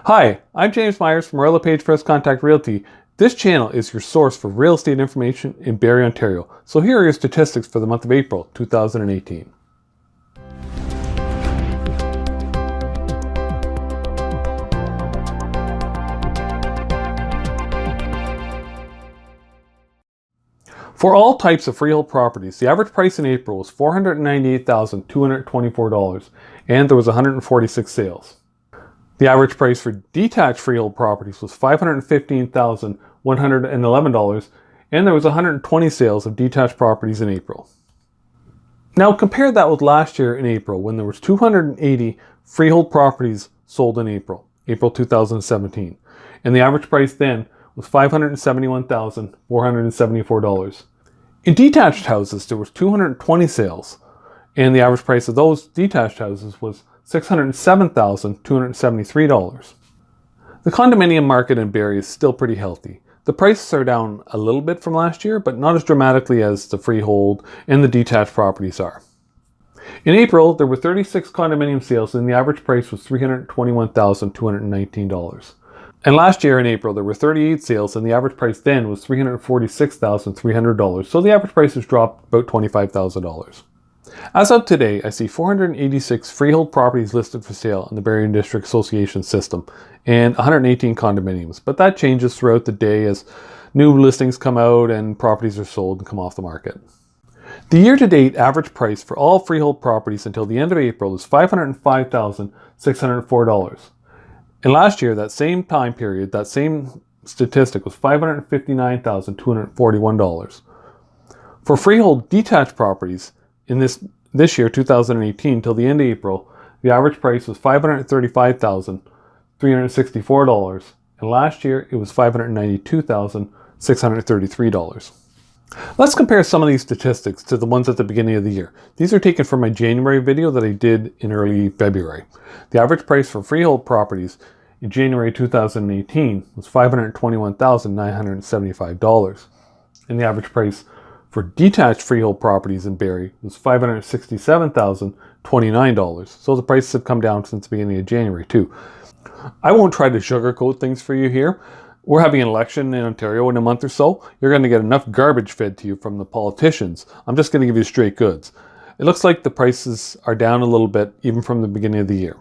Hi, I'm James Myers from LePage First Contact Realty. This channel is your source for real estate information in Barrie, Ontario. So here are your statistics for the month of April 2018. For all types of freehold properties, the average price in April was $498,224, and there was 146 sales. The average price for detached freehold properties was $515,111, and there was 120 sales of detached properties in April. Now compare that with last year in April, when there was 280 freehold properties sold in April 2017, and the average price then was $571,474. In detached houses, there was 220 sales, and the average price of those detached houses was $607,273. The condominium market in Barrie is still pretty healthy. The prices are down a little bit from last year, but not as dramatically as the freehold and the detached properties are. In April, there were 36 condominium sales, and the average price was $321,219. And last year in April, there were 38 sales, and the average price then was $346,300. So the average price has dropped about $25,000. As of today, I see 486 freehold properties listed for sale in the Barrie District Association system and 118 condominiums, but that changes throughout the day as new listings come out and properties are sold and come off the market. The year-to-date average price for all freehold properties until the end of April is $505,604. And last year, that same time period, that same statistic was $559,241. For freehold detached properties, in this year, 2018, till the end of April, the average price was $535,364, and last year it was $592,633. Let's compare some of these statistics to the ones at the beginning of the year. These are taken from my January video that I did in early February. The average price for freehold properties in January 2018 was $521,975, and the average price for detached freehold properties in Barrie was $567,029. So the prices have come down since the beginning of January too. I won't try to sugarcoat things for you here. We're having an election in Ontario in a month or so. You're going to get enough garbage fed to you from the politicians. I'm just going to give you straight goods. It looks like the prices are down a little bit even from the beginning of the year.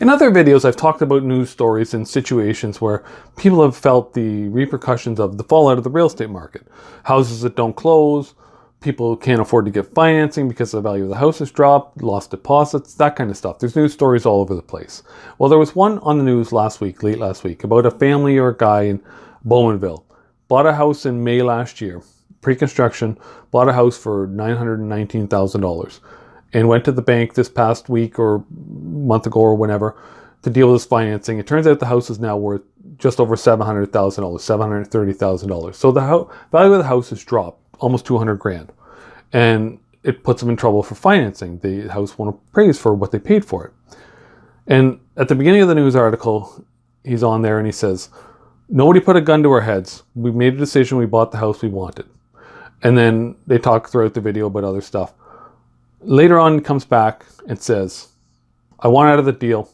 In other videos, I've talked about news stories and situations where people have felt the repercussions of the fallout of the real estate market. Houses that don't close, people can't afford to get financing because the value of the house has dropped, lost deposits, that kind of stuff. There's news stories all over the place. Well, there was one on the news late last week, about a family or a guy in Bowmanville. Bought a house in May last year, pre-construction, bought a house for $919,000. And went to the bank this past week or month ago or whenever to deal with his financing. It turns out the house is now worth just over $700,000, $730,000. So the value of the house has dropped almost $200,000, and it puts them in trouble for financing. The house won't appraise for what they paid for it. And at the beginning of the news article, he's on there and he says, "Nobody put a gun to our heads. We made a decision. We bought the house we wanted." And then they talk throughout the video about other stuff. Later on, it comes back and says, "I want out of the deal.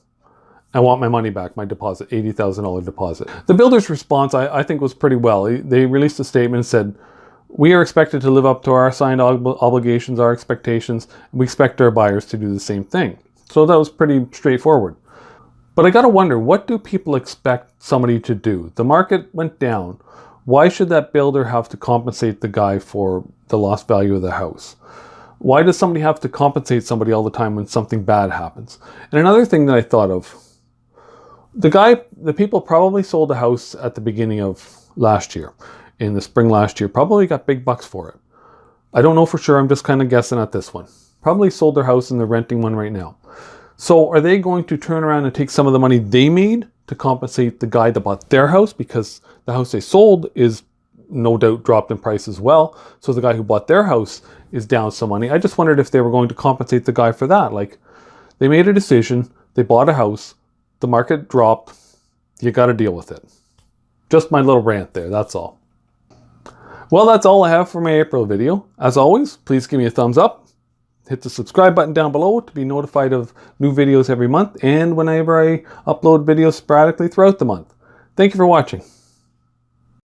I want my money back, my deposit, $80,000 deposit." The builder's response, I think, was pretty well. They released a statement and said, "We are expected to live up to our assigned obligations, our expectations, and we expect our buyers to do the same thing." So that was pretty straightforward. But I got to wonder, what do people expect somebody to do? The market went down. Why should that builder have to compensate the guy for the lost value of the house? Why does somebody have to compensate somebody all the time when something bad happens? And another thing that I thought of, the people probably sold a house at the beginning of last year, in the spring last year, probably got big bucks for it. I don't know for sure, I'm just kind of guessing at this one. Probably sold their house and they're renting one right now. So are they going to turn around and take some of the money they made to compensate the guy that bought their house, because the house they sold is no doubt dropped in price as well? So the guy who bought their house is down some money. I just wondered if they were going to compensate the guy for that. Like, they made a decision, they bought a house, the market dropped, you got to deal with it. Just my little rant there, that's all. Well, that's all I have for my April video. As always, please give me a thumbs up, Hit the subscribe button down below to be notified of new videos every month and whenever I upload videos sporadically throughout the month. Thank you for watching.